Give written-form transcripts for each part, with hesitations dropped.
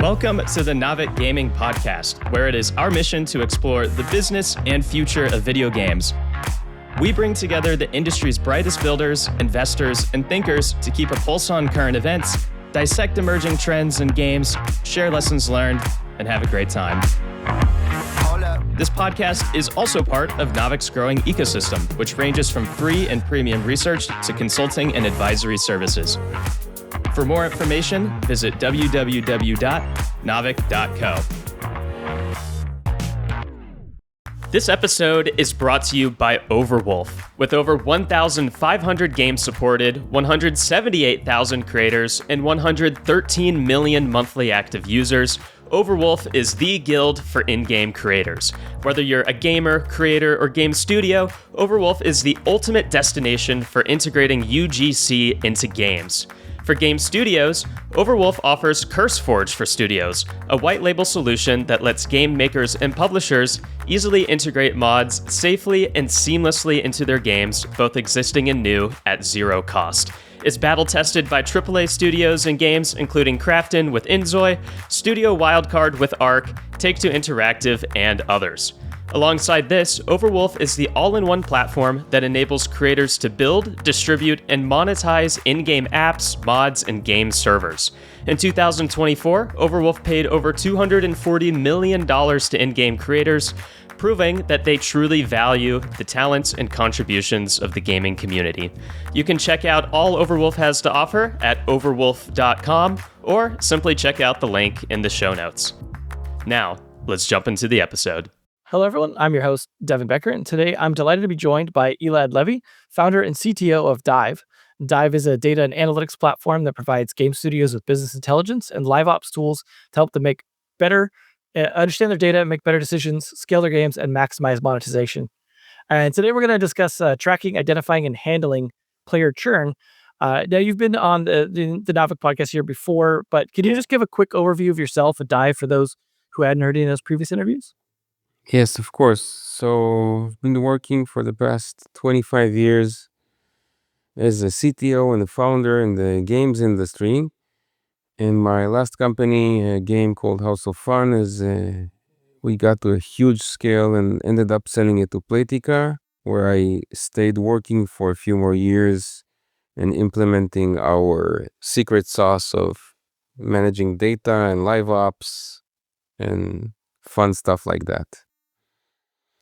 Welcome to the Navic Gaming Podcast, where it is our mission to explore the business and future of video games. We bring together the industry's brightest builders, investors, and thinkers to keep a pulse on current events, dissect emerging trends in games, share lessons learned, and have a great time. This podcast is also part of Navic's growing ecosystem, which ranges from free and premium research to consulting and advisory services. For more information, visit www.navic.co. This episode is brought to you by Overwolf. With over 1,500 games supported, 178,000 creators, and 113 million monthly active users, Overwolf is the guild for in-game creators. Whether you're a gamer, creator, or game studio, Overwolf is the ultimate destination for integrating UGC into games. For game studios, Overwolf offers CurseForge for studios, a white label solution that lets game makers and publishers easily integrate mods safely and seamlessly into their games, both existing and new, at zero cost. It's battle-tested by AAA studios and games, including Krafton with Inzoi, Studio Wildcard with Arc, Take-Two Interactive, and others. Alongside this, Overwolf is the all-in-one platform that enables creators to build, distribute, and monetize in-game apps, mods, and game servers. In 2024, Overwolf paid over $240 million to in-game creators, proving that they truly value the talents and contributions of the gaming community. You can check out all Overwolf has to offer at overwolf.com, or simply check out the link in the show notes. Now, let's jump into the episode. Hello, everyone. I'm your host, Devin Becker, and today I'm delighted to be joined by Elad Levy, founder and CTO of Dive. Dive is a data and analytics platform that provides game studios with business intelligence and live ops tools to help them make better, understand their data, make better decisions, scale their games, and maximize monetization. And today we're going to discuss tracking, identifying, and handling player churn. Now, you've been on the Navic podcast here before, but could you just give a quick overview of yourself at Dive for those who hadn't heard any of those previous interviews? Yes, of course. So I've been working for the past 25 years as a CTO and a founder in the games industry. In my last company, a game called House of Fun, we got to a huge scale and ended up selling it to Playtika, where I stayed working for a few more years and implementing our secret sauce of managing data and live ops and fun stuff like that.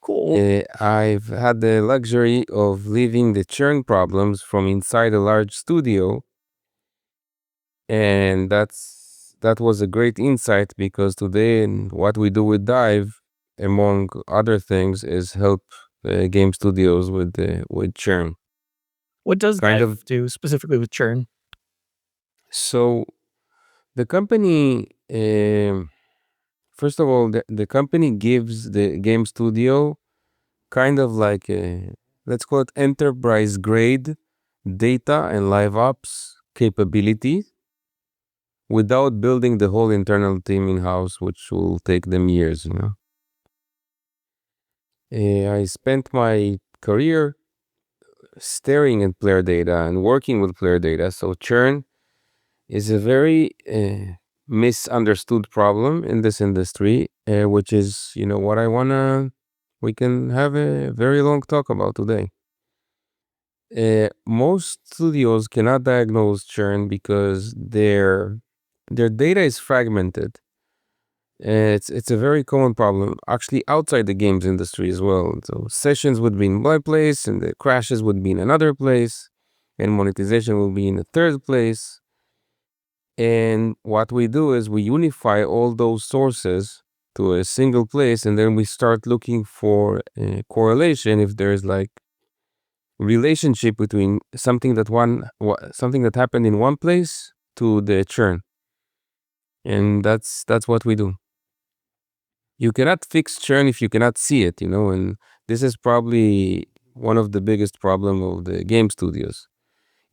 Cool. I've had the luxury of leaving the churn problems from inside a large studio, and that was a great insight because today what we do with Dive, among other things, is help game studios with churn. What does Dive do specifically with churn? So the company, first of all, the company gives the game studio kind of like let's call it enterprise grade data and live ops capability without building the whole internal team in-house, which will take them years, I spent my career staring at player data and working with player data. So churn is a very misunderstood problem in this industry, which is, what we can have a very long talk about today. Most studios cannot diagnose churn because their data is fragmented. It's a very common problem, actually outside the games industry as well. So sessions would be in one place, and the crashes would be in another place, and monetization will be in a third place. And what we do is we unify all those sources to a single place, and then we start looking for a correlation if there's like relationship between something that happened in one place to the churn. And that's what we do. You cannot fix churn if you cannot see it, and this is probably one of the biggest problem of the game studios.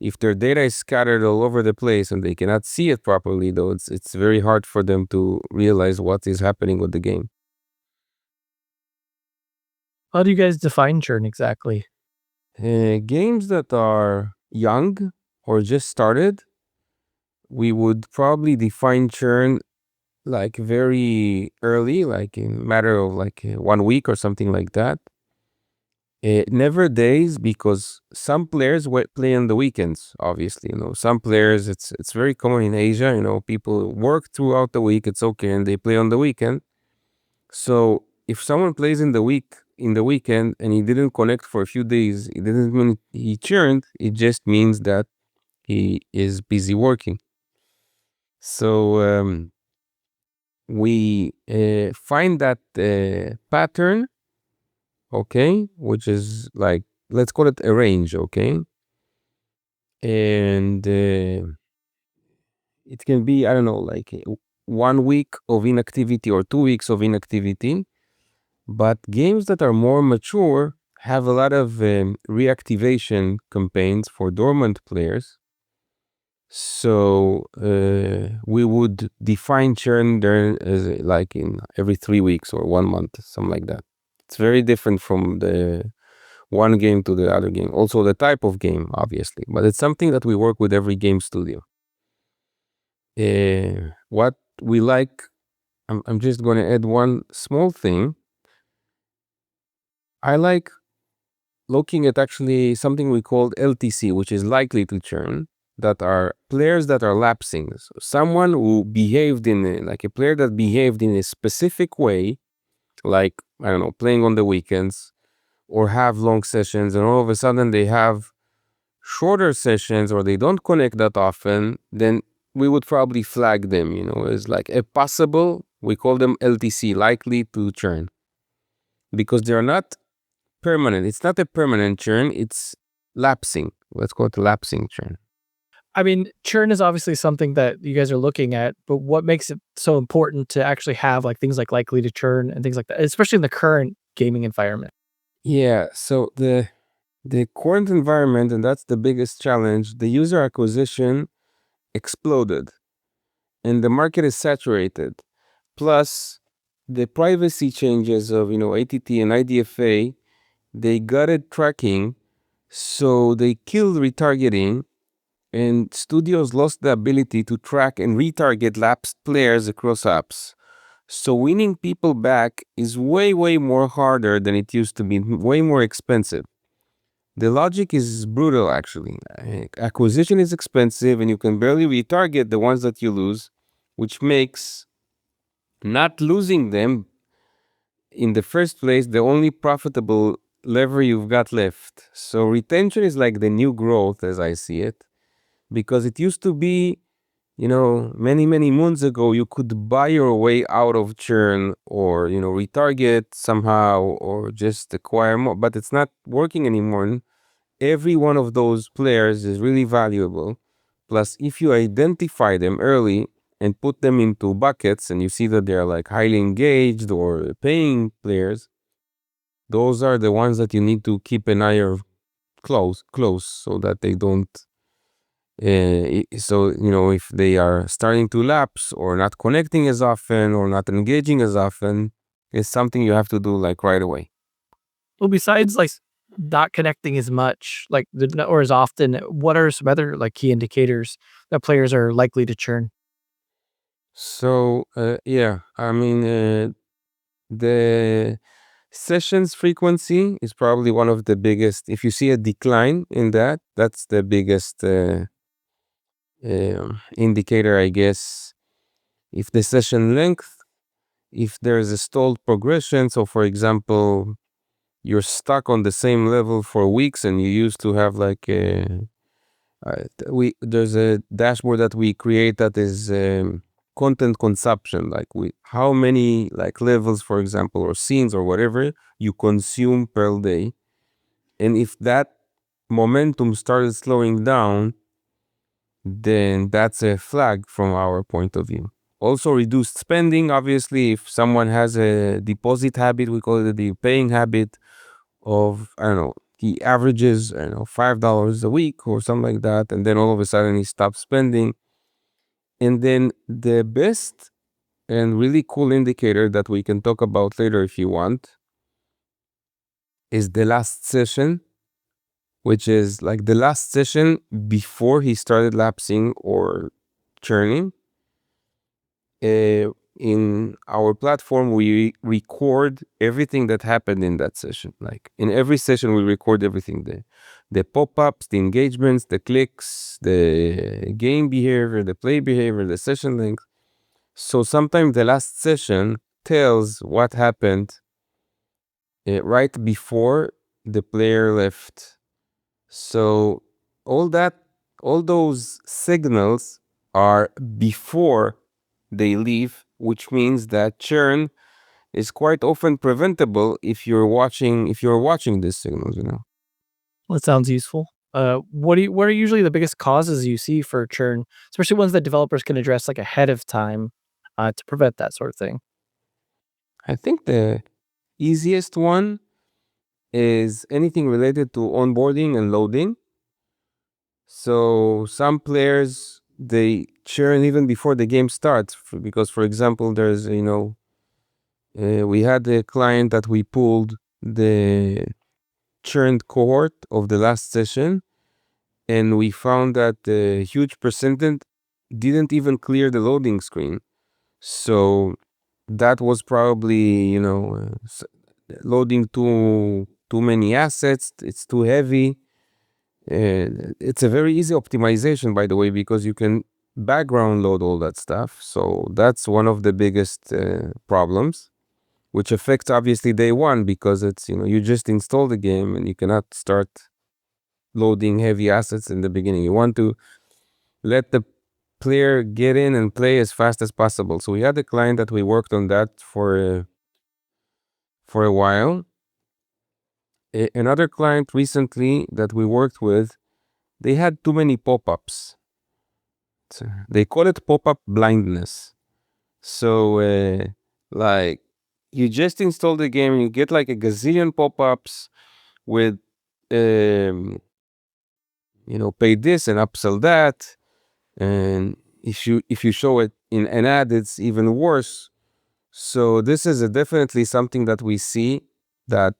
If their data is scattered all over the place and they cannot see it properly, though, it's very hard for them to realize what is happening with the game. How do you guys define churn exactly? Games that are young or just started, we would probably define churn like very early, like in a matter of like 1 week or something like that. Never days, because some players play on the weekends. Obviously, some players, it's very common in Asia. People work throughout the week. It's okay, and they play on the weekend. So if someone plays in the weekend and he didn't connect for a few days, it didn't mean he churned. It just means that he is busy working. So we find that pattern, okay, which is like, let's call it a range, okay, and it can be, I don't know, like 1 week of inactivity or 2 weeks of inactivity. But games that are more mature have a lot of reactivation campaigns for dormant players. So we would define churn there as like in every 3 weeks or 1 month, something like that. It's very different from the one game to the other game. Also the type of game, obviously, but it's something that we work with every game studio. What we like, I'm just going to add one small thing. I like looking at actually something we called LTC, which is likely to churn, that are players that are lapsing. So someone who behaved like a player that behaved in a specific way, like, I don't know, playing on the weekends or have long sessions, and all of a sudden they have shorter sessions or they don't connect that often, then we would probably flag them, as like a possible, we call them LTC, likely to churn, because they're not permanent. It's not a permanent churn. It's lapsing. Let's call it lapsing churn. I mean, churn is obviously something that you guys are looking at, but what makes it so important to actually have like things like likely to churn and things like that, especially in the current gaming environment? Yeah. So the current environment, and that's the biggest challenge, the user acquisition exploded and the market is saturated. Plus the privacy changes of, ATT and IDFA, they gutted tracking. So they killed retargeting, and studios lost the ability to track and retarget lapsed players across apps. So winning people back is way, way more harder than it used to be, way more expensive. The logic is brutal, actually. Acquisition is expensive, and you can barely retarget the ones that you lose, which makes not losing them in the first place the only profitable lever you've got left. So retention is like the new growth, as I see it, because it used to be, many, many moons ago, you could buy your way out of churn or, retarget somehow or just acquire more, but it's not working anymore. Every one of those players is really valuable. Plus, if you identify them early and put them into buckets and you see that they're like highly engaged or paying players, those are the ones that you need to keep an eye of close so that they don't so if they are starting to lapse or not connecting as often or not engaging as often, it's something you have to do like right away. Well, besides like not connecting as much, like or as often, what are some other like key indicators that players are likely to churn? So yeah, I mean, the sessions frequency is probably one of the biggest. If you see a decline in that, that's the biggest indicator, I guess. If the session length, if there's a stalled progression, so for example, you're stuck on the same level for weeks and you used to have like there's a dashboard that we create that is content consumption, like how many like levels, for example, or scenes or whatever you consume per day. And if that momentum started slowing down, then that's a flag from our point of view. Also reduced spending, obviously. If someone has a deposit habit, we call it the paying habit of, I don't know, he averages, I don't know, $5 a week or something like that, and then all of a sudden he stops spending. And then the best and really cool indicator that we can talk about later if you want is the last session, which is like the last session before he started lapsing or churning. in our platform, we record everything that happened in that session. Like in every session, we record everything, the pop-ups, the engagements, the clicks, the game behavior, the play behavior, the session length. So sometimes the last session tells what happened right before the player left. So all that, all those signals are before they leave, which means that churn is quite often preventable if you're watching these signals, you know. That sounds useful. What are usually the biggest causes you see for churn, especially ones that developers can address like ahead of time to prevent that sort of thing? I think the easiest one is anything related to onboarding and loading. So some players, they churn even before the game starts because, for example, there's, we had a client that we pulled the churned cohort of the last session, and we found that a huge percentage didn't even clear the loading screen. So that was probably, loading too many assets. It's too heavy. It's a very easy optimization, by the way, because you can background load all that stuff. So that's one of the biggest problems, which affects obviously day one, because it's, you just install the game and you cannot start loading heavy assets in the beginning. You want to let the player get in and play as fast as possible. So we had a client that we worked on that for a while. Another client recently that we worked with, they had too many pop-ups. They call it pop-up blindness. So like you just install the game and you get like a gazillion pop-ups with pay this and upsell that. And if you show it in an ad, it's even worse. So this is definitely something that we see, that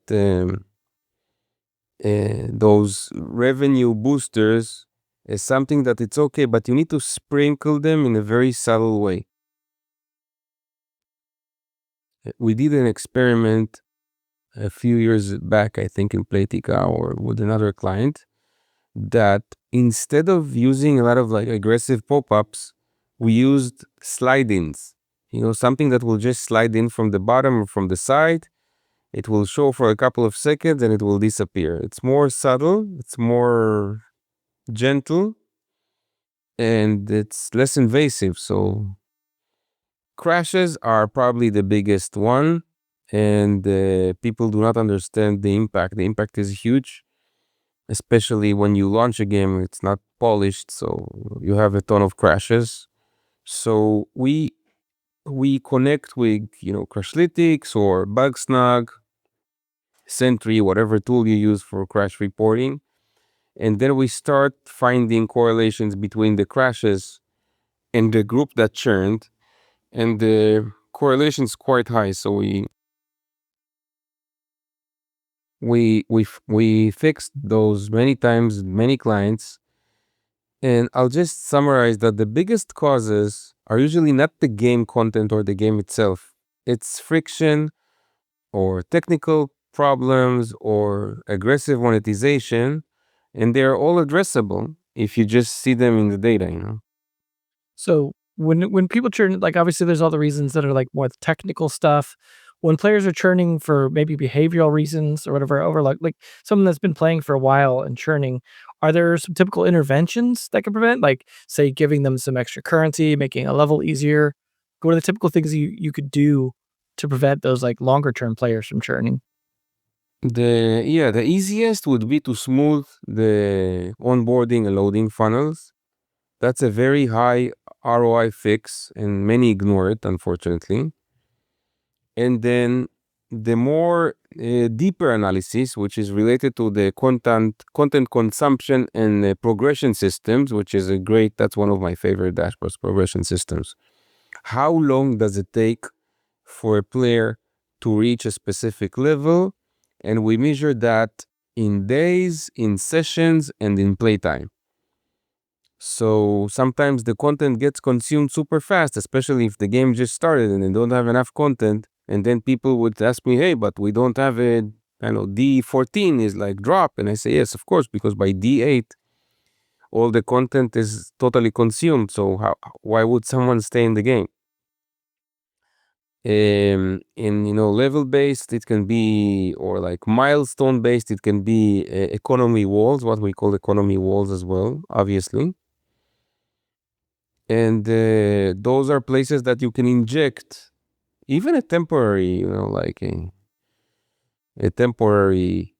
those revenue boosters is something that it's okay, but you need to sprinkle them in a very subtle way. We did an experiment a few years back, I think in Playtika or with another client, that instead of using a lot of like aggressive pop-ups, we used slide-ins. Something that will just slide in from the bottom or from the side. It will show for a couple of seconds and it will disappear. It's more subtle, it's more gentle, and it's less invasive. So crashes are probably the biggest one, and people do not understand the impact. The impact is huge, especially when you launch a game. It's not polished, so you have a ton of crashes. So we connect with Crashlytics or Bugsnag, Sentry, whatever tool you use for crash reporting, and then we start finding correlations between the crashes and the group that churned, and the correlation is quite high. So we fixed those many times, many clients. And I'll just summarize that the biggest causes are usually not the game content or the game itself. It's friction or technical problems or aggressive monetization, and they're all addressable if you just see them in the data. So when people churn, like obviously there's all the reasons that are like more the technical stuff. When players are churning for maybe behavioral reasons or whatever, over like someone that's been playing for a while and churning, are there some typical interventions that can prevent, like say giving them some extra currency, making a level easier? What are the typical things you could do to prevent those like longer term players from churning? The easiest would be to smooth the onboarding and loading funnels. That's a very high ROI fix, and many ignore it, unfortunately. And then the more deeper analysis, which is related to the content consumption and progression systems, which is that's one of my favorite dashboards, progression systems. How long does it take for a player to reach a specific level? And we measure that in days, in sessions, and in playtime. So sometimes the content gets consumed super fast, especially if the game just started and they don't have enough content. And then people would ask me, hey, but we don't have it. I know D14 is like drop. And I say, yes, of course, because by D8, all the content is totally consumed. So why would someone stay in the game? In level based, it can be, or like milestone based, it can be economy walls, what we call economy walls as well, obviously. And those are places that you can inject even a temporary, like a temporary,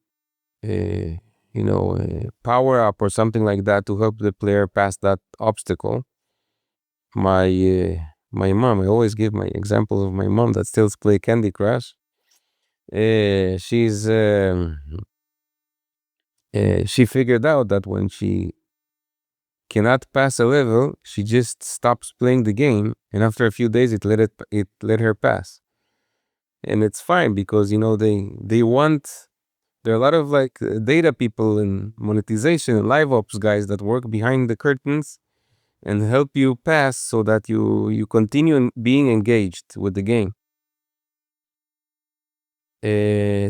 power up or something like that to help the player pass that obstacle. My mom, I always give my example of my mom that still play Candy Crush. She figured out that when she cannot pass a level, she just stops playing the game, and after a few days, it let her pass, and it's fine because they want. There are a lot of like data people and monetization and live ops guys that work behind the curtains and help you pass so that you continue being engaged with the game.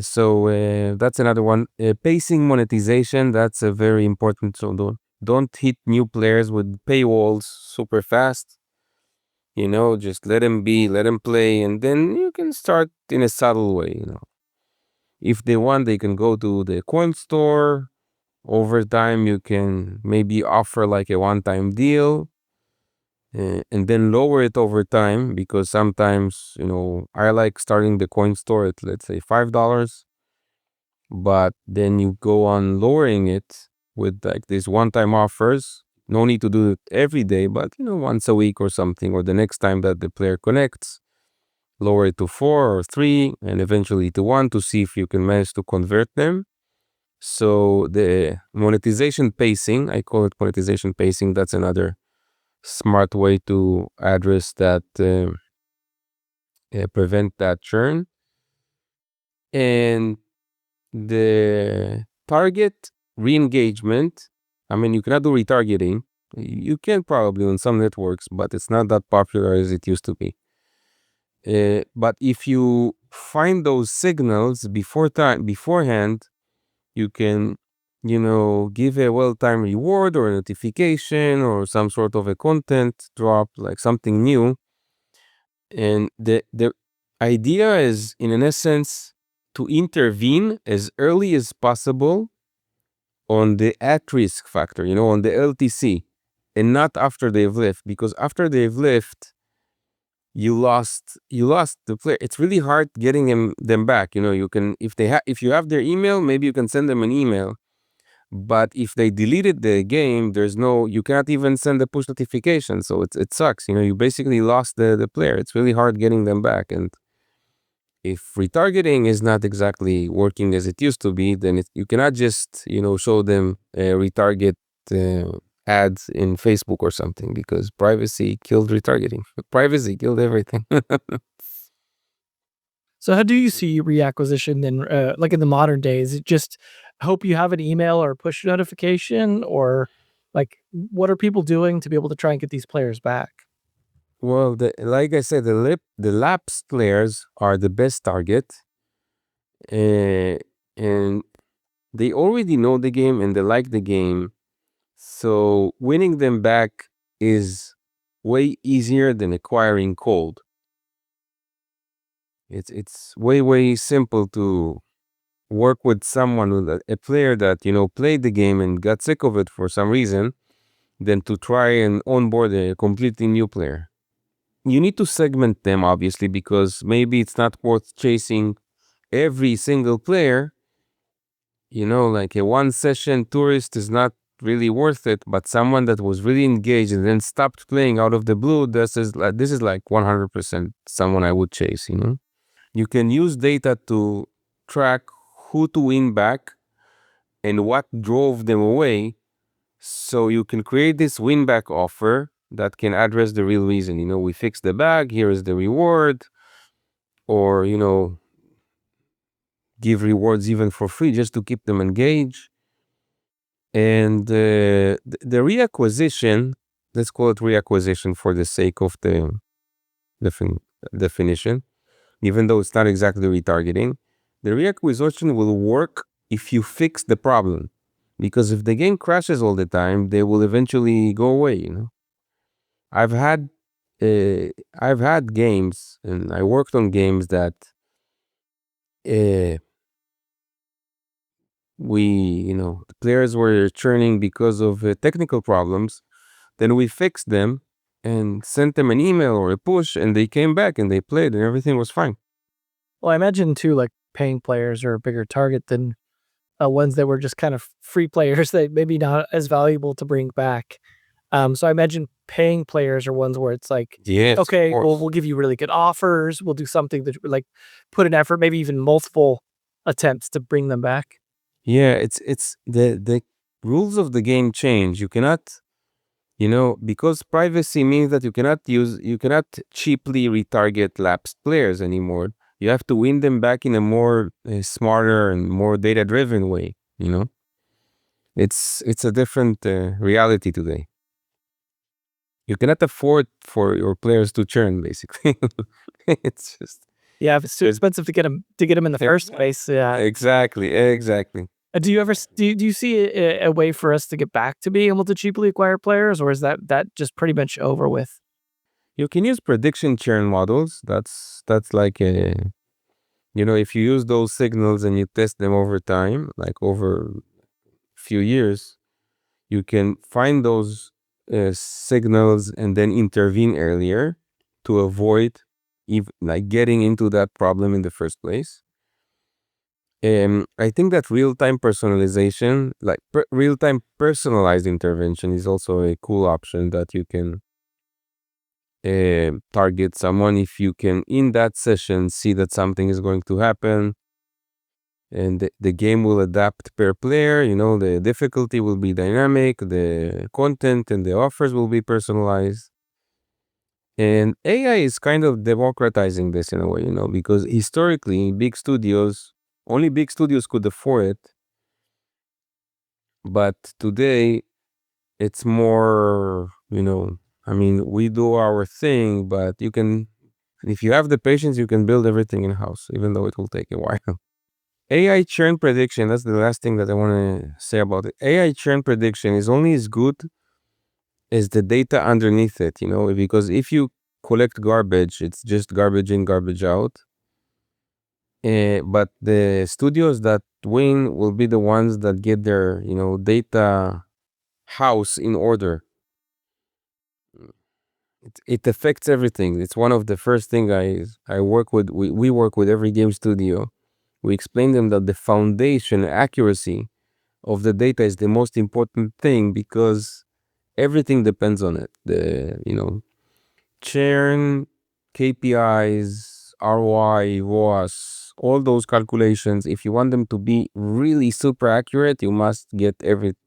So that's another one. Pacing monetization, that's a very important. So don't hit new players with paywalls super fast. Just let them be, let them play, and then you can start in a subtle way. If they want, they can go to the coin store. Over time, you can maybe offer like a one-time deal, and then lower it over time, because sometimes, I like starting the coin store at, let's say, $5, but then you go on lowering it with like these one-time offers. No need to do it every day, but once a week or something, or the next time that the player connects, lower it to 4 or 3 and eventually to 1 to see if you can manage to convert them. So the monetization pacing, I call it monetization pacing. That's another smart way to address that, prevent that churn. And the target re-engagement, I mean, you cannot do retargeting. You can probably on some networks, but it's not that popular as it used to be. But if you find those signals beforehand, you can, give a well-timed reward or a notification or some sort of a content drop, like something new. And the idea is, in an essence, to intervene as early as possible on the at-risk factor, on the LTC, and not after they've left, because after they've left, you lost the player. It's really hard getting them back. You can, if you have their email, maybe you can send them an email. But if they deleted the game, you cannot even send a push notification. So it sucks. You basically lost the player. It's really hard getting them back. And if retargeting is not exactly working as it used to be, then you cannot just, show them retarget ads in Facebook or something, because privacy killed retargeting. Privacy killed everything. So how do you see reacquisition in like in the modern days? It just hope you have an email or push notification, or like what are people doing to be able to try and get these players back? Well, like I said, the lapsed players are the best target, and they already know the game and they like the game. So winning them back is way easier than acquiring cold. It's way simple to work with someone, with a player that played the game and got sick of it for some reason, than to try and onboard a completely new player. You need to segment them, obviously, because maybe it's not worth chasing every single player. Like a one session tourist is not really worth it, but someone that was really engaged and then stopped playing out of the blue, this is like 100% someone I would chase. You can use data to track who to win back and what drove them away, so you can create this win back offer that can address the real reason. We fixed the bug, here is the reward, or give rewards even for free just to keep them engaged. And the reacquisition, let's call it reacquisition for the sake of the definition, even though it's not exactly retargeting, the reacquisition will work if you fix the problem. Because if the game crashes all the time, they will eventually go away, you know. I've had I've had games and I worked on games that uh, the players were churning because of technical problems. Then we fixed them and sent them an email or a push, and they came back and they played, and everything was fine. Well, I imagine too, like paying players are a bigger target than ones that were just kind of free players that maybe not as valuable to bring back. So I imagine paying players are ones where it's like, Yes, of okay, well, course. we'll give you really good offers. We'll do something that like put an effort, maybe even multiple attempts to bring them back. Yeah, it's the rules of the game change. You cannot, because privacy means that you cannot cheaply retarget lapsed players anymore. You have to win them back in a more smarter and more data-driven way, you know? It's a different reality today. You cannot afford for your players to churn, basically. It's just Yeah, if it's too it's expensive to get them in the first place. Yeah. exactly. Do you ever do you see a way for us to get back to being able to cheaply acquire players, or is that just pretty much over with? You can use prediction churn models. That's like if you use those signals and you test them over time, like over a few years, you can find those signals and then intervene earlier to avoid like getting into that problem in the first place. I think that real-time personalization, like real-time personalized intervention, is also a cool option that you can target someone if you can in that session see that something is going to happen, and the game will adapt per player. The difficulty will be dynamic, the content and the offers will be personalized. And AI is kind of democratizing this in a way, because historically only big studios could afford it. But today it's more, we do our thing, but if you have the patience, you can build everything in house, even though it will take a while. AI churn prediction, that's the last thing that I want to say about it. AI churn prediction is only as good as the data underneath it, because if you collect garbage, it's just garbage in, garbage out. But the studios that win will be the ones that get their, data house in order. It affects everything. It's one of the first thing I work with. We work with every game studio. We explain them that the foundation accuracy of the data is the most important thing because everything depends on it. Churn, KPIs, ROI, ROAS, all those calculations. If you want them to be really super accurate, you must get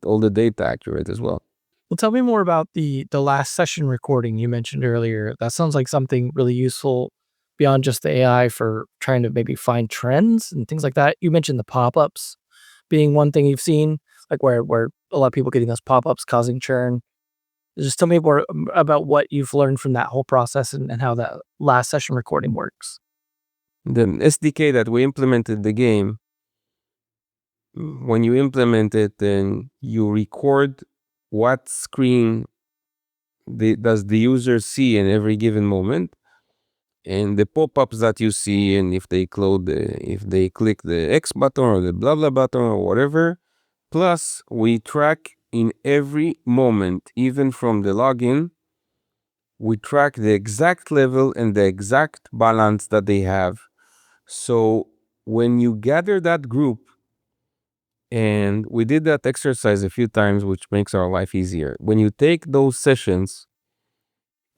all the data accurate as well. Well, tell me more about the last session recording you mentioned earlier. That sounds like something really useful beyond just the AI for trying to maybe find trends and things like that. You mentioned the pop-ups being one thing you've seen, like where a lot of people getting those pop-ups causing churn. Just tell me more about what you've learned from that whole process and how that last session recording works. The SDK that we implemented the game, when you implement it, then you record what screen does the user see in every given moment, and the pop-ups that you see, and if they click the X button or the blah blah button or whatever. Plus, we track in every moment, even from the login, we track the exact level and the exact balance that they have. So when you gather that group, and we did that exercise a few times, which makes our life easier. When you take those sessions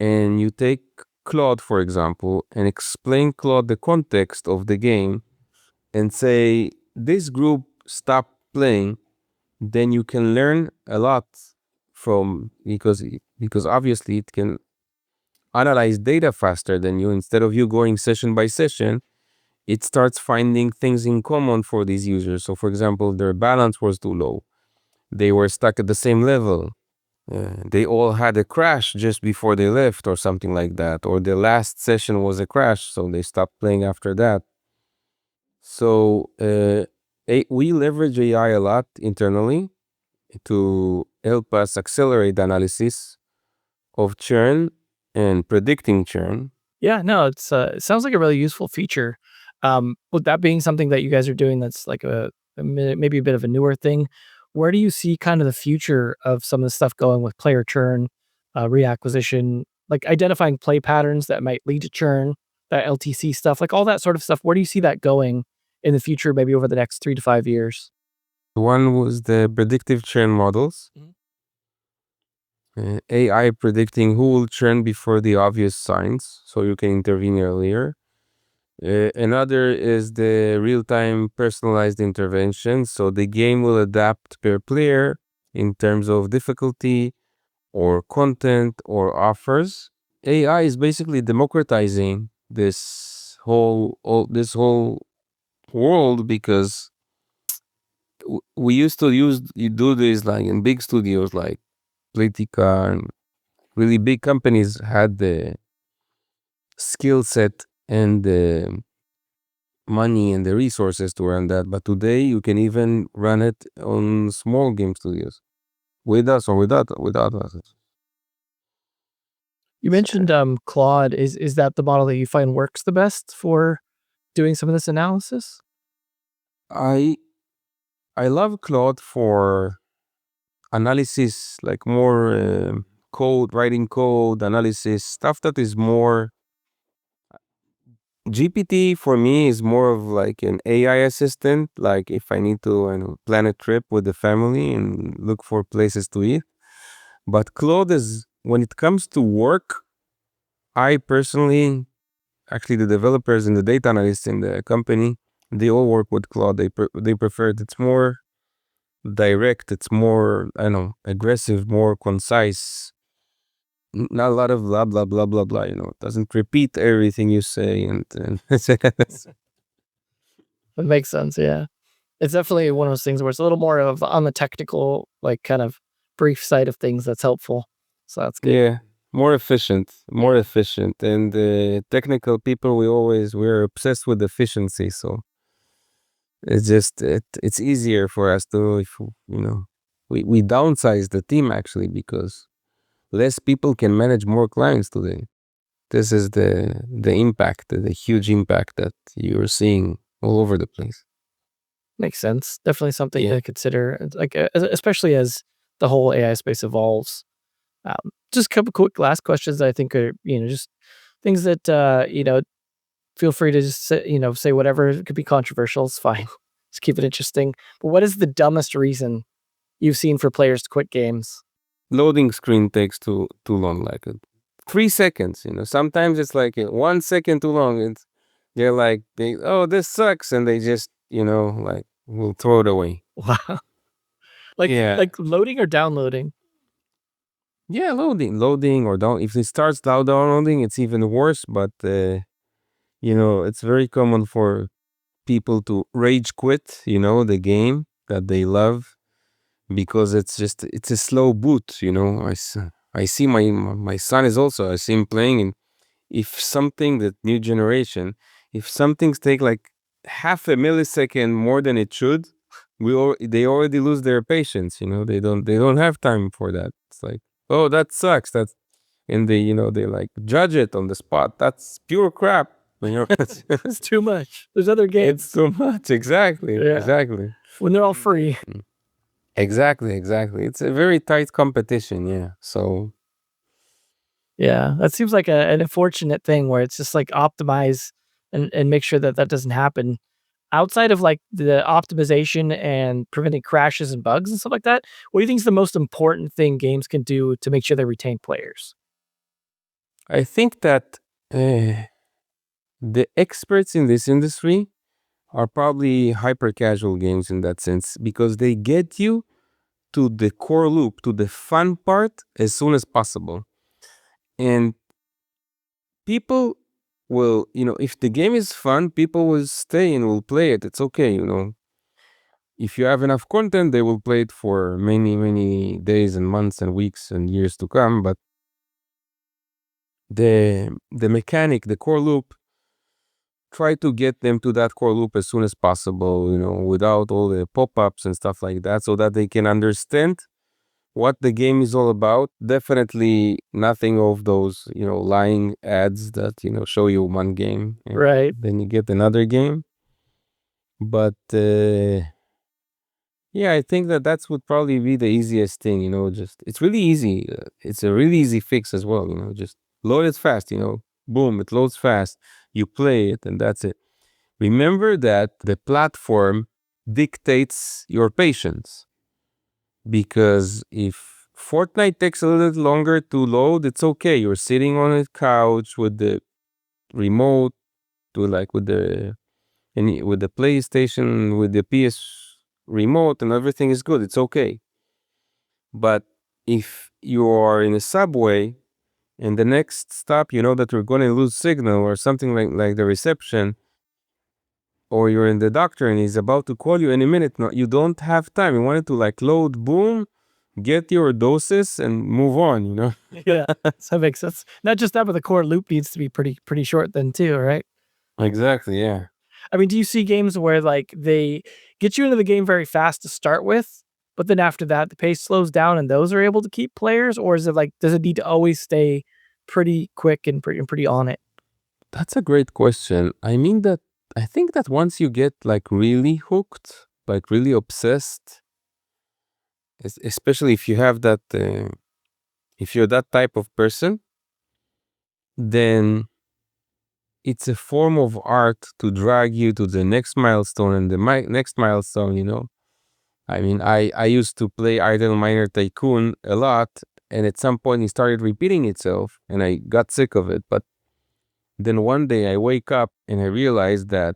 and you take Claude, for example, and explain Claude the context of the game and say, this group stopped playing, then you can learn a lot because obviously it can analyze data faster than you. Instead of you going session by session, it starts finding things in common for these users. So for example, their balance was too low. they were stuck at the same level. They all had a crash just before they left or something like that, or the last session was a crash, so they stopped playing after that. So we leverage AI a lot internally to help us accelerate analysis of churn and predicting churn. Yeah, no, it sounds like a really useful feature. With that being something that you guys are doing, that's like maybe a bit of a newer thing. Where do you see kind of the future of some of the stuff going with player churn, reacquisition, like identifying play patterns that might lead to churn, that LTC stuff, like all that sort of stuff? Where do you see that going in the future, maybe over the next 3 to 5 years? One was the predictive churn models, AI predicting who will churn before the obvious signs, so you can intervene earlier. Another is the real-time personalized intervention, so the game will adapt per player in terms of difficulty or content or offers. AI is basically democratizing this whole world because we used to you do this like in big studios like Politica and really big companies had the skill set and the money and the resources to run that. But today you can even run it on small game studios with us or without us. You mentioned Claude. Is that the model that you find works the best for doing some of this analysis? I I love Claude for analysis, like more code, writing code, analysis, stuff that is more. GPT for me is more of like an AI assistant, like if I need to plan a trip with the family and look for places to eat. But Claude is, when it comes to work, I personally, actually the developers and the data analysts in the company, they all work with Claude. They prefer it. It's more direct, it's more, I don't know, aggressive, more concise. Not a lot of blah blah blah blah blah. It doesn't repeat everything you say, and It makes sense. Yeah. It's definitely one of those things where it's a little more of on the technical, like kind of brief side of things that's helpful. So that's good. yeah, more efficient. And technical people, we're obsessed with efficiency. So it's easier for us to, if we downsize the team actually because less people can manage more clients today. This is the impact, the huge impact that you're seeing all over the place. Makes sense. Definitely something Yeah. to consider, like especially as the whole AI space evolves. Just a couple quick last questions that I think are just things that feel free to just say whatever. It could be controversial. It's fine. Just keep it interesting. But what is the dumbest reason you've seen for players to quit games? Loading screen takes too long, like 3 seconds. Sometimes it's like 1 second too long. They're like oh, this sucks, and they just like will throw it away. Wow. Like Yeah. like loading or downloading? Yeah, loading or down. If it starts downloading, it's even worse. But it's very common for people to rage quit. The game that they love because it's a slow boot. I see my son is also, I see him playing, and if something, that new generation, if some things take like half a millisecond more than it should, they already lose their patience. They don't have time for that. It's like, oh, that sucks. And they like judge it on the spot. That's pure crap. It's too much. There's other games. It's too much. Exactly. Yeah. Exactly. When they're all free. Exactly. It's a very tight competition. Yeah. So Yeah, that seems like an unfortunate thing where it's just like optimize and make sure that that doesn't happen. Outside of like the optimization and preventing crashes and bugs and stuff like that, what do you think is the most important thing games can do to make sure they retain players? I think that the experts in this industry are probably hyper casual games in that sense because they get you to the core loop, to the fun part as soon as possible. And people will, if the game is fun, people will stay and will play it. It's okay. if you have enough content, they will play it for many, many days and months and weeks and years to come. But the mechanic, the core loop, try to get them to that core loop as soon as possible, without all the pop-ups and stuff like that, so that they can understand what the game is all about. Definitely nothing of those, lying ads that, show you one game and Right. then you get another game. But yeah, I think that's would probably be the easiest thing, just it's really easy. It's a really easy fix as well, just load it fast, boom, it loads fast. You play it and that's it. Remember that the platform dictates your patience, because if Fortnite takes a little longer to load, it's okay. You're sitting on a couch with the remote, with the PlayStation, with the PS remote, and everything is good. It's okay. But if you are in a subway and the next stop, that you're going to lose signal or something like the reception, or you're in the doctor and he's about to call you any minute, no, you don't have time. You want it to load, boom, get your doses and move on. Yeah. So that makes sense. Not just that, but the core loop needs to be pretty short then too, right? Exactly, yeah. I mean, do you see games where they get you into the game very fast to start with, but then after that the pace slows down and those are able to keep players, or is it does it need to always stay pretty quick and pretty on it? That's a great question. I think that once you get really hooked, really obsessed, especially if you have that, if you're that type of person, then it's a form of art to drag you to the next milestone and the next milestone. I used to play Idle Miner Tycoon a lot, and at some point it started repeating itself, and I got sick of it. But then one day I wake up and I realized that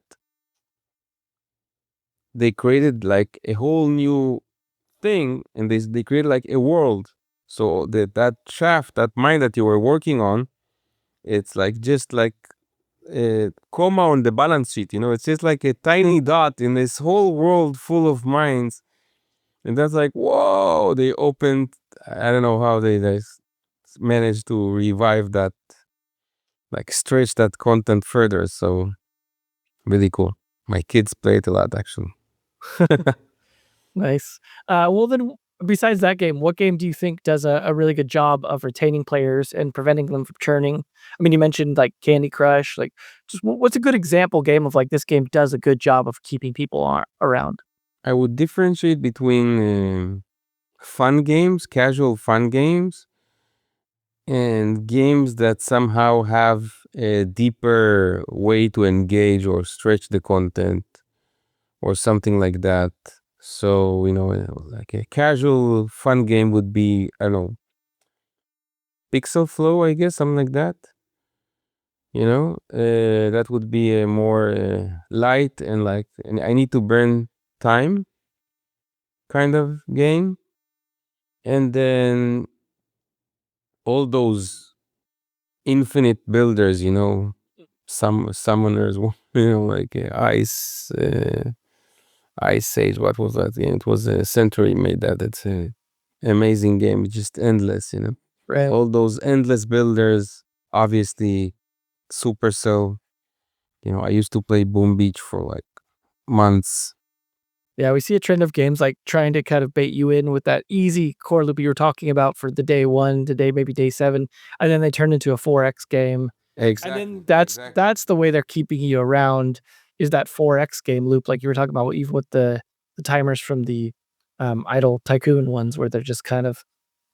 they created a whole new thing, and they created a world. So that shaft, that mine that you were working on, it's just a comma on the balance sheet. It's just like a tiny dot in this whole world full of mines. And that's whoa, they opened, I don't know how they managed to revive that, stretch that content further. So really cool. My kids play it a lot, actually. Nice. Well, then, besides that game, what game do you think does a really good job of retaining players and preventing them from churning? I mean, you mentioned Candy Crush. Just what's a good example game of this game does a good job of keeping people around? I would differentiate between fun games, casual fun games, and games that somehow have a deeper way to engage or stretch the content or something like that. So, a casual fun game would be, I don't know, Pixel Flow, I guess, something like that. That would be a more light and I need to burn time kind of game. And then all those infinite builders, some summoners, Ice Age. What was that? Yeah, it was a Century made that. It's a amazing game. It's just endless. Right. All those endless builders, obviously Supercell. I used to play Boom Beach for months. Yeah, we see a trend of games trying to kind of bait you in with that easy core loop you were talking about for the day 1 to maybe day 7, and then they turn into a 4x game. Exactly. And then that's the way they're keeping you around, is that 4x game loop, like you were talking about, even with the timers from the Idle Tycoon ones, where they're just kind of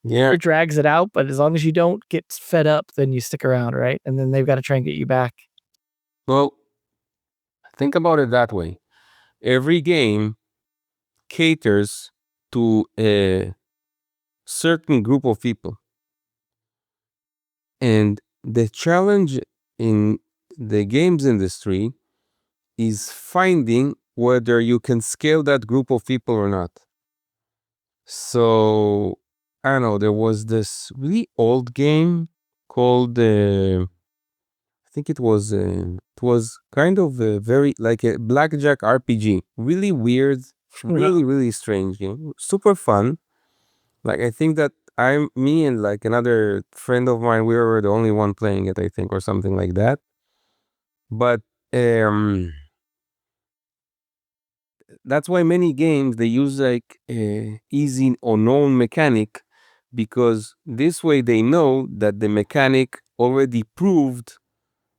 Yeah. it drags it out, but as long as you don't get fed up, then you stick around, right? And then they've got to try and get you back. Well, think about it that way. Every game caters to a certain group of people. And the challenge in the games industry is finding whether you can scale that group of people or not. So, I don't know, there was this really old game called, I think it was kind of a very, like a blackjack RPG. Really weird, Really, really strange game. Super fun. Like I think that me and like another friend of mine, we were the only one playing it, I think, or something like that. But that's why many games they use like easy or known mechanic, because this way they know that the mechanic already proved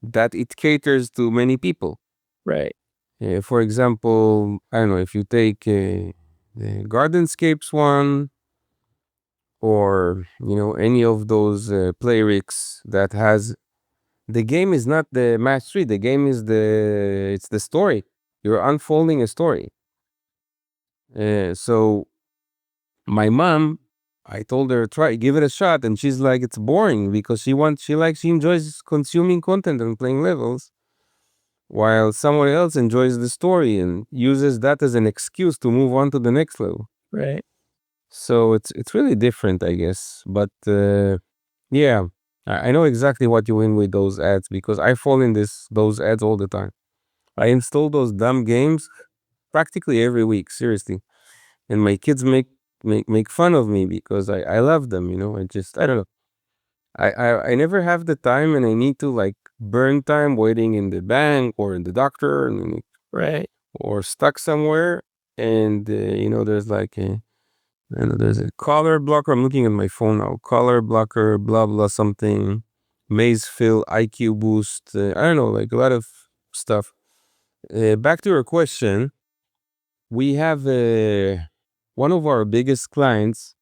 that it caters to many people. Right. For example, I don't know if you take the Gardenscapes one, or any of those play rigs that has the game is not the match 3. The game is it's the story. You're unfolding a story. So my mom, I told her try give it a shot, and she's like it's boring because she enjoys consuming content and playing levels, while someone else enjoys the story and uses that as an excuse to move on to the next level. Right. So it's really different, I guess. But yeah, I know exactly what you mean with those ads, because I fall in those ads all the time. I install those dumb games practically every week, seriously. And my kids make fun of me because I love them, I don't know. I never have the time, and I need to like burn time waiting in the bank or in the doctor, and Right. or stuck somewhere. And there's like there's a color blocker. I'm looking at my phone now. Color blocker, blah blah something, maze fill, IQ boost. I don't know, like a lot of stuff. Back to your question, we have one of our biggest clients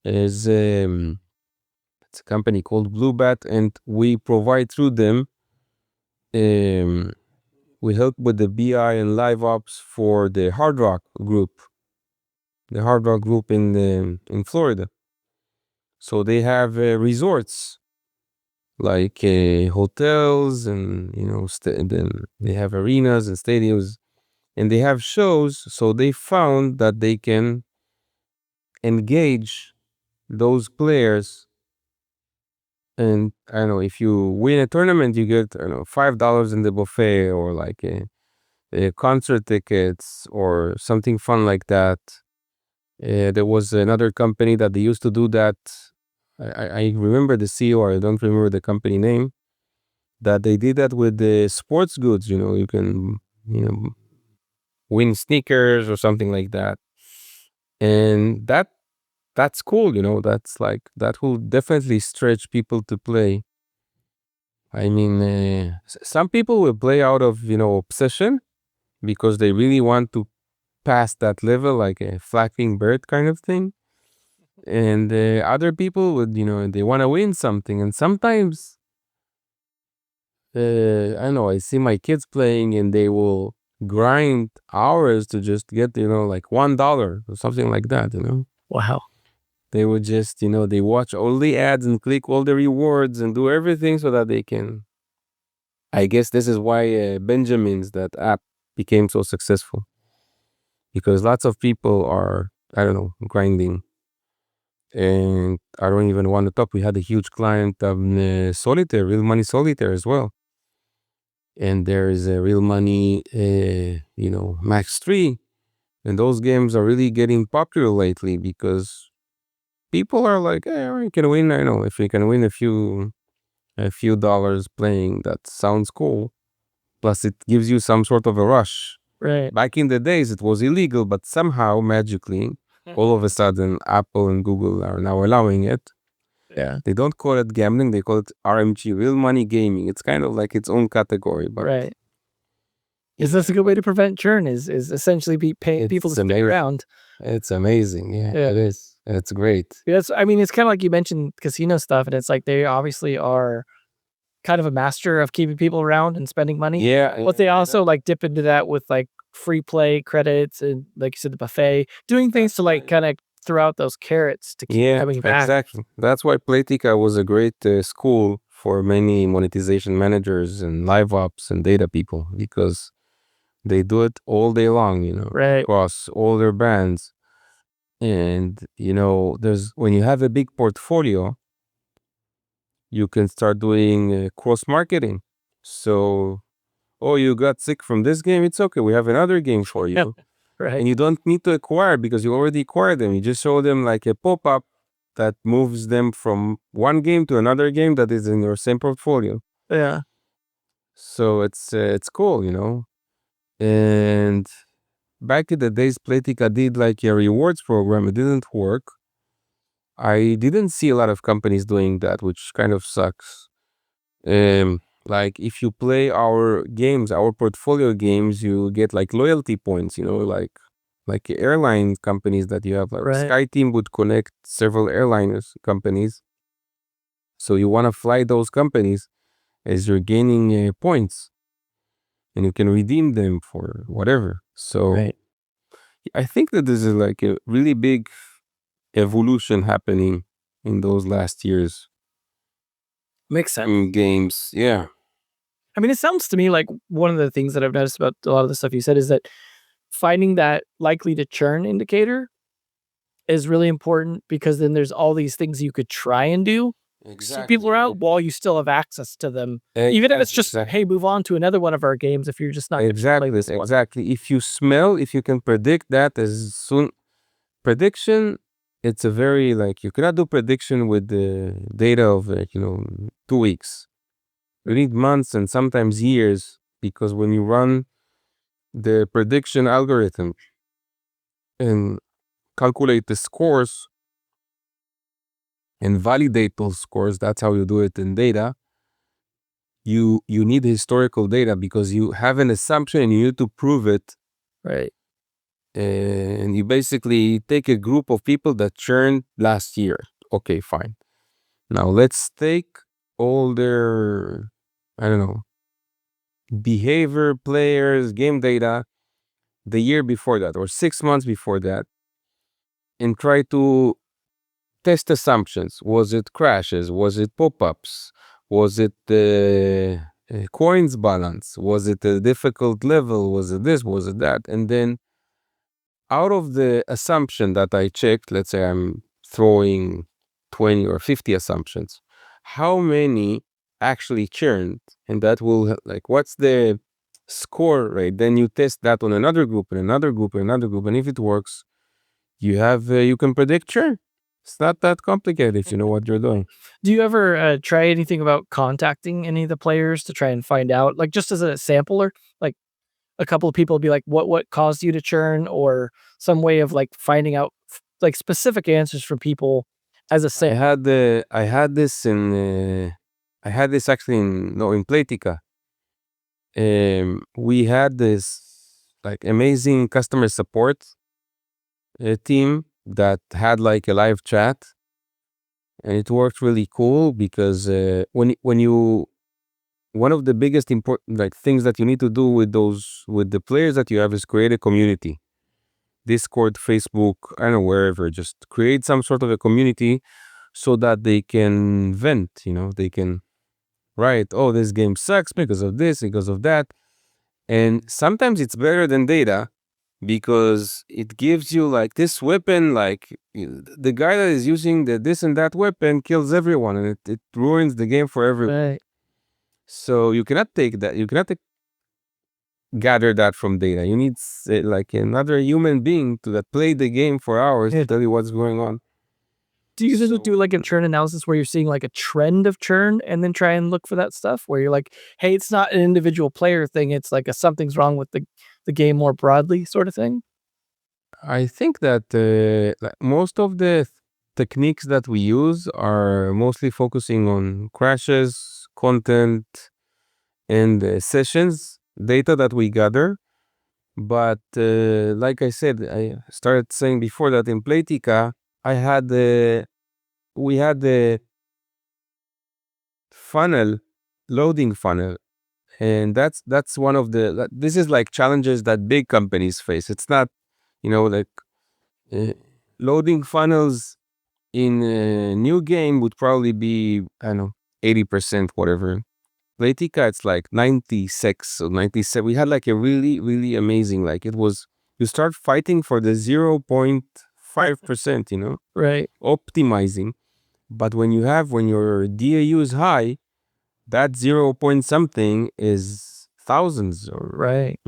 is it's a company called Bluebat, and we provide through them. Um, we help with the BI and live ops for the Hard Rock Group in Florida. So they have resorts like hotels, and then they have arenas and stadiums, and they have shows. So they found that they can engage those players, and I don't know, if you win a tournament, you get $5 in the buffet, or like a concert tickets or something fun like that. There was another company that they used to do that. I remember the CEO, I don't remember the company name, that they did that with the sports goods. You can win sneakers or something like that, and that's cool. That's like that will definitely stretch people to play. I mean, some people will play out of obsession, because they really want to pass that level, like a flapping bird kind of thing. And other people would, they want to win something, and sometimes I don't know, I see my kids playing, and they will grind hours to just get, like $1 or something like that. Wow. They would just, they watch all the ads and click all the rewards and do everything so that they can. I guess this is why Benjamin's, that app, became so successful, because lots of people are, I don't know, grinding. And I don't even want to talk. We had a huge client of Solitaire, Real Money Solitaire as well. And there is a Real Money, Max 3. And those games are really getting popular lately, because people are like, hey, we can win. I know if we can win a few dollars playing, that sounds cool. Plus, it gives you some sort of a rush. Right. Back in the days, it was illegal, but somehow, magically, all of a sudden, Apple and Google are now allowing it. Yeah. They don't call it gambling; they call it RMG, real money gaming. It's kind of like its own category, but Right. Is this a good way to prevent churn? Is essentially paying people to stick around? It's amazing. Yeah, Yeah. it is. It's great. It's kind of like you mentioned casino stuff, and it's like they obviously are kind of a master of keeping people around and spending money. Yeah, But they also like dip into that with like free play credits and, like you said, the buffet, doing things to like kind of throw out those carrots to keep coming back. Exactly. That's why Playtika was a great school for many monetization managers and live ops and data people, because they do it all day long, Right. across all their brands. And there's when you have a big portfolio, you can start doing cross marketing. So, oh, you got sick from this game, it's okay, we have another game for you. Right. And you don't need to acquire because you already acquired them. You just show them like a pop-up that moves them from one game to another game that is in your same portfolio. Yeah. So it's cool, And back in the days, Playtika did like a rewards program. It didn't work. I didn't see a lot of companies doing that, which kind of sucks. Like if you play our games, our portfolio games, you get like loyalty points, like airline companies that you have. Like Right. SkyTeam would connect several airlines companies. So you want to fly those companies as you're gaining points, and you can redeem them for whatever. So Right. I think that this is like a really big evolution happening in those last years Makes sense. in games. Yeah. I mean, it sounds to me like one of the things that I've noticed about a lot of the stuff you said is that finding that likely to churn indicator is really important because then there's all these things you could try and do to keep people out while you still have access to them. Even if it's just, hey, move on to another one of our games if you're just not gonna play this one. Exactly. If you can predict that as soon, prediction, it's a very like you cannot do prediction with the data of 2 weeks. You need months and sometimes years because when you run the prediction algorithm and calculate the scores and validate those scores, that's how you do it in data. You need historical data because you have an assumption and you need to prove it. Right. And you basically take a group of people that churned last year. Okay, fine. Now let's take all their, I don't know, behavior, players, game data the year before that or 6 months before that and try to test assumptions. Was it crashes? Was it pop-ups? Was it coins balance? Was it a difficult level? Was it this? Was it that? And then out of the assumption that I checked, let's say I'm throwing 20 or 50 assumptions, how many actually churned? And that will like, what's the score rate? Then you test that on another group and another group and another group. And if it works, you can predict churn. It's not that complicated if you know what you're doing. Do you ever try anything about contacting any of the players to try and find out, like just as a sampler, like a couple of people be like, what caused you to churn, or some way of like finding out like specific answers from people as a sample? I had this actually in Playtika. We had this like amazing customer support team that had like a live chat, and it worked really cool because when you one of the biggest important like things that you need to do with the players that you have is create a community. Discord, Facebook, I don't know, wherever, just create some sort of a community so that they can vent, they can write, oh, this game sucks because of this, because of that. And sometimes it's better than data because it gives you like this weapon, like the guy that is using this and that weapon kills everyone and it ruins the game for everyone. Right. So you cannot take that. You cannot gather that from data. You need like another human being that played the game for hours to tell you what's going on. Do you usually do like a churn analysis where you're seeing like a trend of churn and then try and look for that stuff where you're like, hey, it's not an individual player thing. It's like something's wrong with the game more broadly sort of thing? I think that like most of the techniques that we use are mostly focusing on crashes, content, and sessions data that we gather. But like I said, I started saying before that in Playtika, we had the loading funnel, and that's one of this is like challenges that big companies face. It's not, like uh, loading funnels in a new game would probably be, I don't know, 80% whatever. Playtika, it's like 96 or 97. We had like a really, really amazing, like it was, you start fighting for the 0.5%, Right. optimizing. But when your DAU is high, that 0 point something is thousands or, Right.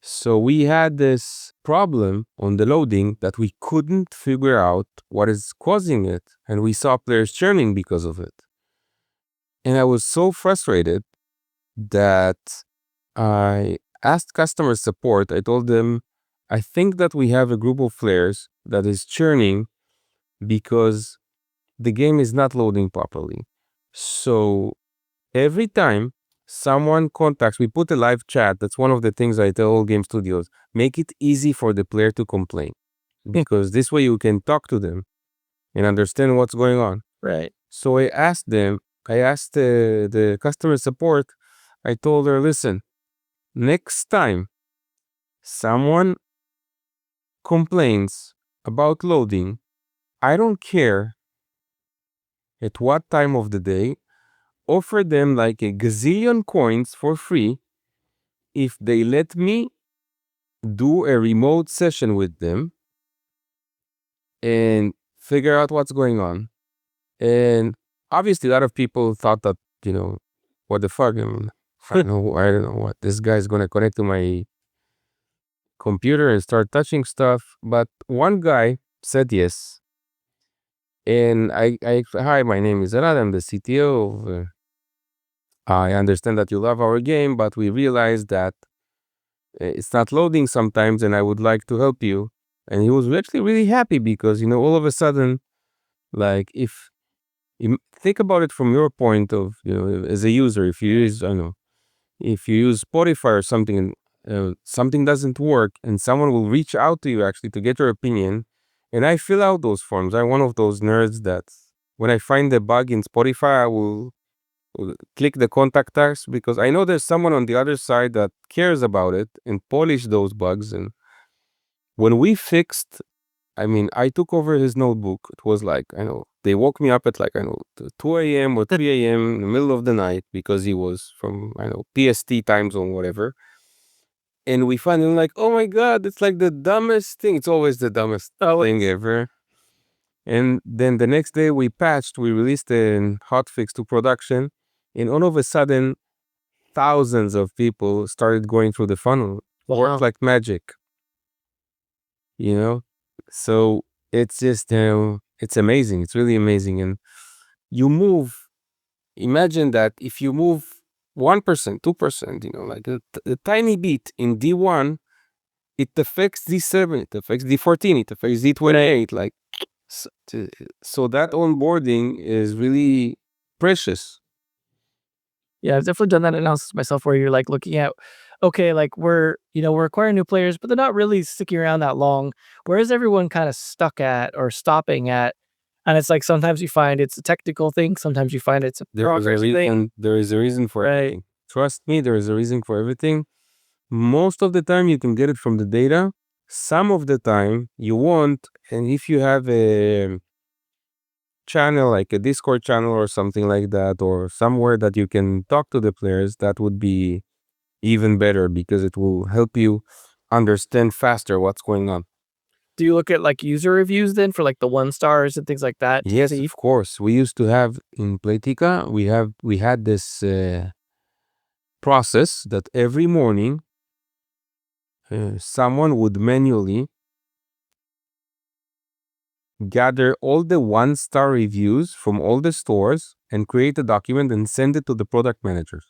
So we had this problem on the loading that we couldn't figure out what is causing it. And we saw players churning because of it. And I was so frustrated that I asked customer support. I told them, I think that we have a group of players that is churning because the game is not loading properly. So every time someone contacts, we put a live chat. That's one of the things I tell all game studios. Make it easy for the player to complain, because this way you can talk to them and understand what's going on. Right. So I asked the customer support, I told her, listen, next time someone complains about loading, I don't care at what time of the day, offer them like a gazillion coins for free if they let me do a remote session with them and figure out what's going on. And obviously a lot of people thought that, what the fuck? I don't know what. This guy's gonna connect to my computer and start touching stuff. But one guy said yes. And hi, my name is Elad. I'm the CTO of I understand that you love our game, but we realized that it's not loading sometimes, and I would like to help you. And he was actually really happy because, all of a sudden, like if you think about it from your point of, as a user, if you use, I don't know, if you use Spotify or something and something doesn't work, and someone will reach out to you actually to get your opinion. And I fill out those forms. I'm one of those nerds that when I find a bug in Spotify, I will click the contact us because I know there's someone on the other side that cares about it and polish those bugs. And when we fixed, I took over his notebook. It was like, they woke me up at 2 a.m. or 3 a.m. in the middle of the night because he was from, PST time zone, whatever. And we finally like, oh my God, it's like the dumbest thing. It's always the dumbest thing ever. And then the next day we released a hotfix to production. And all of a sudden, thousands of people started going through the funnel. Worked like magic. So it's just, it's amazing. It's really amazing. And imagine that if you move 1%, 2%, like a tiny bit in D1, it affects D7, it affects D14, it affects D28. Like, so that onboarding is really precious. Yeah, I've definitely done that analysis myself where you're like looking at, okay, like we're acquiring new players, but they're not really sticking around that long. Where is everyone kind of stuck at or stopping at? And it's like sometimes you find it's a technical thing, sometimes you find it's a progress thing. There is a reason for everything. Trust me, there is a reason for everything. Most of the time you can get it from the data. Some of the time you won't. And if you have a channel, like a Discord channel or something like that, or somewhere that you can talk to the players, that would be even better because it will help you understand faster what's going on. Do you look at like user reviews then for like the 1 stars and things like that? Yes, of course. We used to have in Playtika, we had this process that every morning someone would manually gather all the 1-star reviews from all the stores and create a document and send it to the product managers.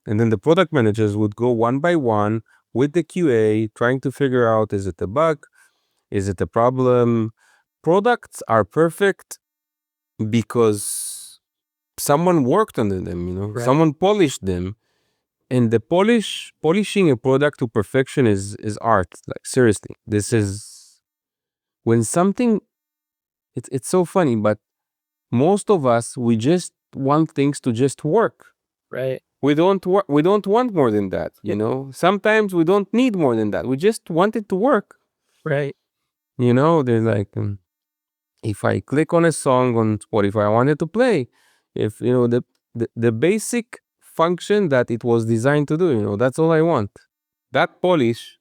And then the product managers would go one by one with the QA, trying to figure out, is it a bug? Is it a problem? Products are perfect because someone worked on them, Right. Someone polished them. And the polishing a product to perfection is art. Like, seriously, this is when something, it's so funny, but most of us, we just want things to just work. Right. We don't want more than that, Sometimes we don't need more than that. We just want it to work. Right. They're like, if I click on a song on Spotify, I want it to play. If, the basic function that it was designed to do, that's all I want. That polish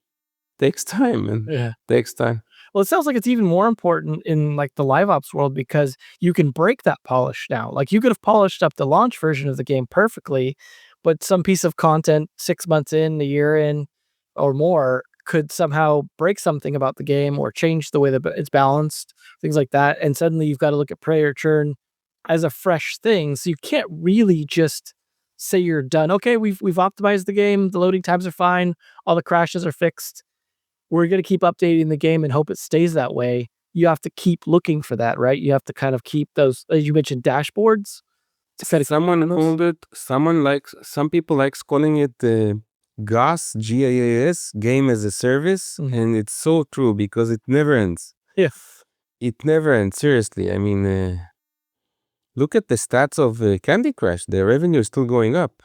takes time, and takes time. Well, it sounds like it's even more important in like the live ops world because you can break that polish now. Like you could have polished up the launch version of the game perfectly, but some piece of content 6 months in, a year in, or more could somehow break something about the game or change the way that it's balanced, things like that. And suddenly you've got to look at player churn as a fresh thing. So you can't really just say you're done. Okay, we've optimized the game, the loading times are fine, all the crashes are fixed. We're going to keep updating the game and hope it stays that way. You have to keep looking for that, right? You have to kind of keep those, as you mentioned, dashboards. Some people likes calling it GAS, GAAS, game as a service, and it's so true because it never ends. Yeah. It never ends, seriously. I mean, look at the stats of Candy Crush. The revenue is still going up.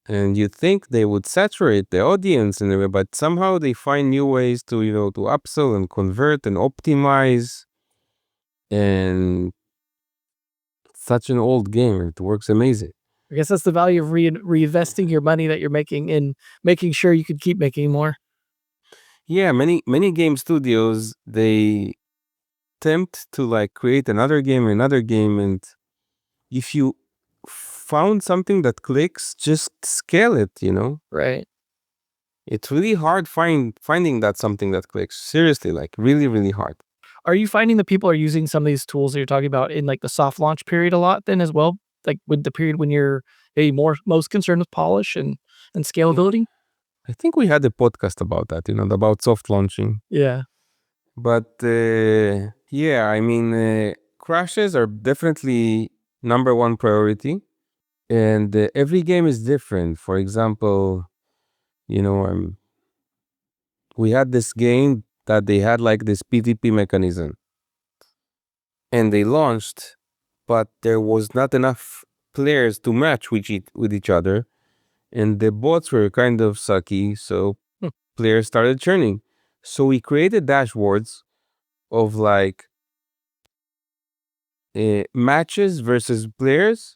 And you'd think they would saturate the audience, but somehow they find new ways to, to upsell and convert and optimize. And such an old game. It works amazing. I guess that's the value of reinvesting your money that you're making in making sure you can keep making more. Yeah, many game studios, they attempt to like create another game, and if you found something that clicks, just scale it, Right. It's really hard finding that something that clicks. Seriously, like really, really hard. Are you finding that people are using some of these tools that you're talking about in like the soft launch period a lot then as well? Like with the period when you're most concerned with polish and scalability? I think we had a podcast about that, about soft launching. Yeah. But yeah, I mean, crashes are definitely number one priority. And every game is different. For example, we had this game that they had like this PvP mechanism. And they launched, but there was not enough players to match with each other. And the bots were kind of sucky, so players started churning. So we created dashboards of like matches versus players,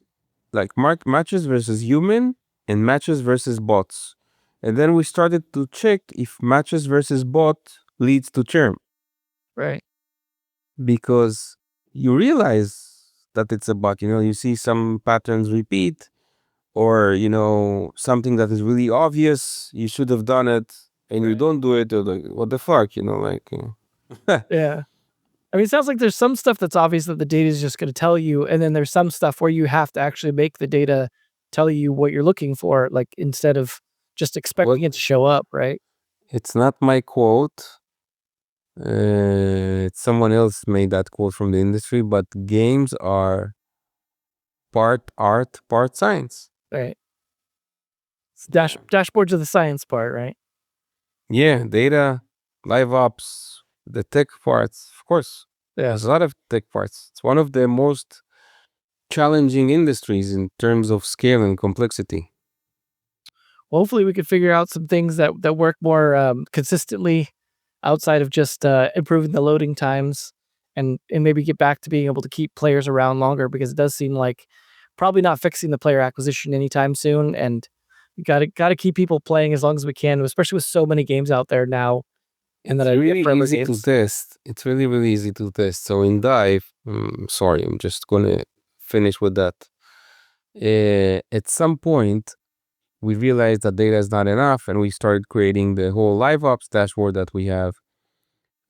like matches versus human and matches versus bots. And then we started to check if matches versus bot leads to churn. Right. Because you realize that it's a bot, you see some patterns repeat, or, something that is really obvious, you should have done it, and you don't do it, or like, what the fuck, like... Yeah. I mean, it sounds like there's some stuff that's obvious that the data is just going to tell you, and then there's some stuff where you have to actually make the data tell you what you're looking for, like instead of just expecting it to show up, right? It's not my quote. Someone else made that quote from the industry, but games are part art, part science. Right. Dashboards are the science part, right? Yeah, data, live ops, the tech parts, of course. Yeah. There's a lot of tech parts. It's one of the most challenging industries in terms of scale and complexity. Well, hopefully we could figure out some things that work more consistently outside of just improving the loading times and maybe get back to being able to keep players around longer, because it does seem like probably not fixing the player acquisition anytime soon. And we gotta keep people playing as long as we can, especially with so many games out there now. And it's really easy to test. It's really, really easy to test. So in Dive, sorry, I'm just gonna finish with that. At some point, we realized that data is not enough, and we started creating the whole live ops dashboard that we have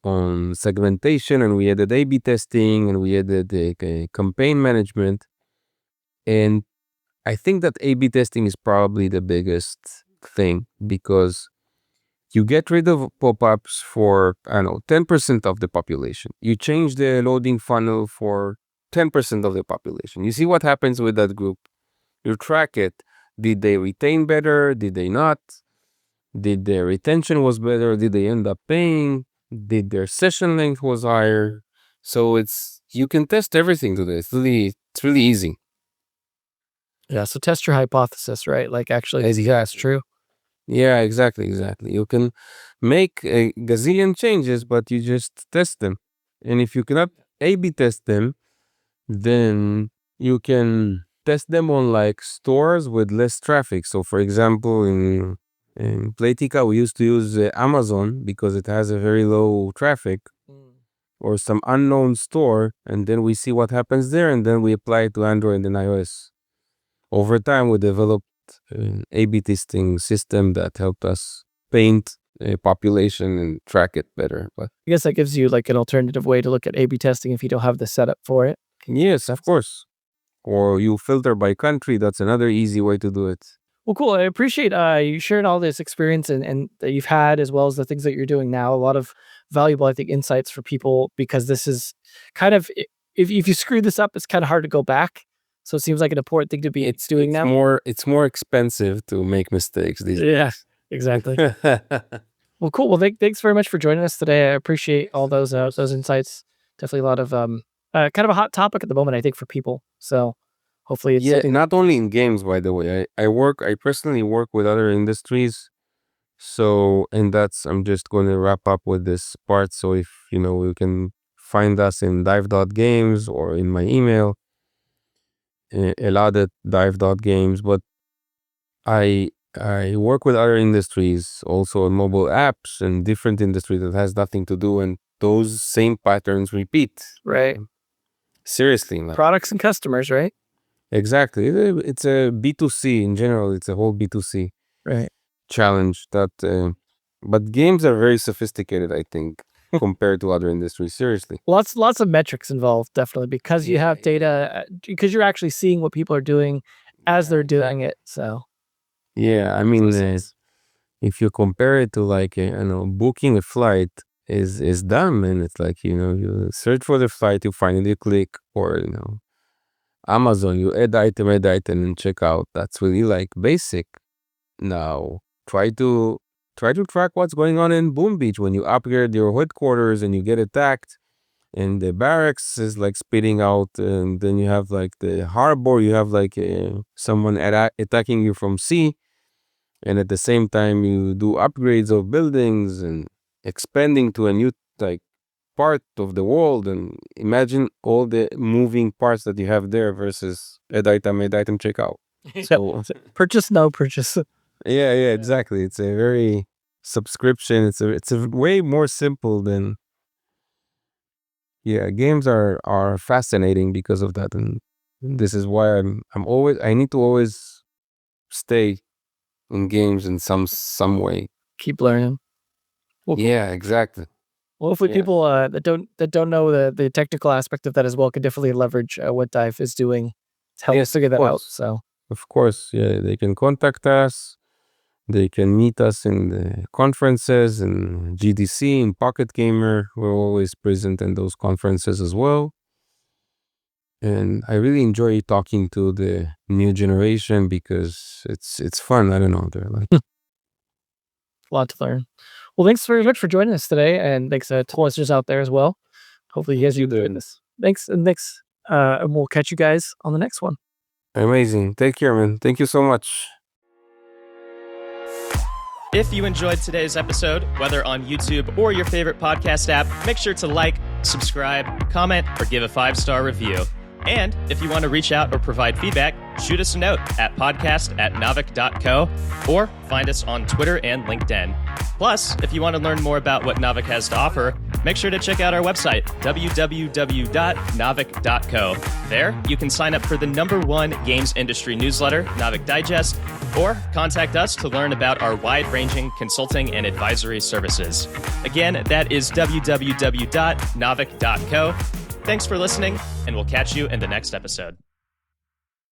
on segmentation, and we added A/B testing, and we added the campaign management. And I think that A/B testing is probably the biggest thing, because you get rid of pop-ups for, 10% of the population. You change the loading funnel for 10% of the population. You see what happens with that group. You track it. Did they retain better? Did they not? Did their retention was better? Did they end up paying? Did their session length was higher? So you can test everything today. It's really easy. Yeah, so test your hypothesis, right? Like actually, that's true. Yeah, exactly. You can make a gazillion changes, but you just test them. And if you cannot A/B test them, then you can test them on like stores with less traffic. So for example, in Playtika, we used to use Amazon because it has a very low traffic, or some unknown store, and then we see what happens there, and then we apply it to Android and iOS. Over time, we developed an A/B testing system that helped us paint a population and track it better. But I guess that gives you like an alternative way to look at A/B testing if you don't have the setup for it. yes, of course. Or you filter by country. That's another easy way to do it. Well, cool. I appreciate you sharing all this experience and that you've had, as well as the things that you're doing now. A lot of valuable, I think, insights for people, because this is kind of, if you screw this up, it's kind of hard to go back. So it seems like an important thing to be doing now. It's more expensive to make mistakes these days. Yeah, exactly. Well, cool. Well, thanks very much for joining us today. I appreciate all those insights. Definitely a lot of kind of a hot topic at the moment, I think, for people. So hopefully it's something. Not only in games, by the way. I personally work with other industries. So, and I'm just going to wrap up with this part. So if, you can find us in dive.games or in my email, elad@dive.games. But I work with other industries, also in mobile apps and different industry that has nothing to do, and those same patterns repeat. Right. Seriously. Products and customers, right? Exactly. It's a B2C in general. It's a whole B2C Right. challenge that, but games are very sophisticated, I think, compared to other industries. Seriously. Lots of metrics involved, definitely, because you have data, because you're actually seeing what people are doing as they're doing it. So. Yeah, I mean, if you compare it to like, booking a flight is dumb, and it's like, you search for the flight, you find it, you click, or, Amazon, you add item, and check out. That's really like basic. Now, try to track what's going on in Boom Beach when you upgrade your headquarters and you get attacked, and the barracks is like spitting out, and then you have like the harbor, you have like someone attacking you from sea, and at the same time you do upgrades of buildings and expanding to a new like part of the world, and imagine all the moving parts that you have there versus add item, check out. So Purchase, no purchase. yeah, exactly. It's a very subscription. It's a way more simple than, games are fascinating because of that, and this is why I need to always stay in games in some way. Keep learning. Well, Yeah, exactly. Well, hopefully people that don't know the technical aspect of that as well can definitely leverage what Dive is doing to help us figure that out. So of course, they can contact us. They can meet us in the conferences in GDC, in Pocket Gamer. We're always present in those conferences as well. And I really enjoy talking to the new generation because it's fun. I don't know, they're like a lot to learn. Well, thanks very much for joining us today, and thanks to listeners out there as well. Hopefully you guys enjoyed this. Thanks, and we'll catch you guys on the next one. Amazing. Take care, man. Thank you so much. If you enjoyed today's episode, whether on YouTube or your favorite podcast app, make sure to like, subscribe, comment, or give a 5-star review. And if you want to reach out or provide feedback, shoot us a note at podcast@naavik.co or find us on Twitter and LinkedIn. Plus, if you want to learn more about what Naavik has to offer, make sure to check out our website, www.naavik.co. There, you can sign up for the #1 games industry newsletter, Naavik Digest, or contact us to learn about our wide-ranging consulting and advisory services. Again, that is www.naavik.co. Thanks for listening, and we'll catch you in the next episode.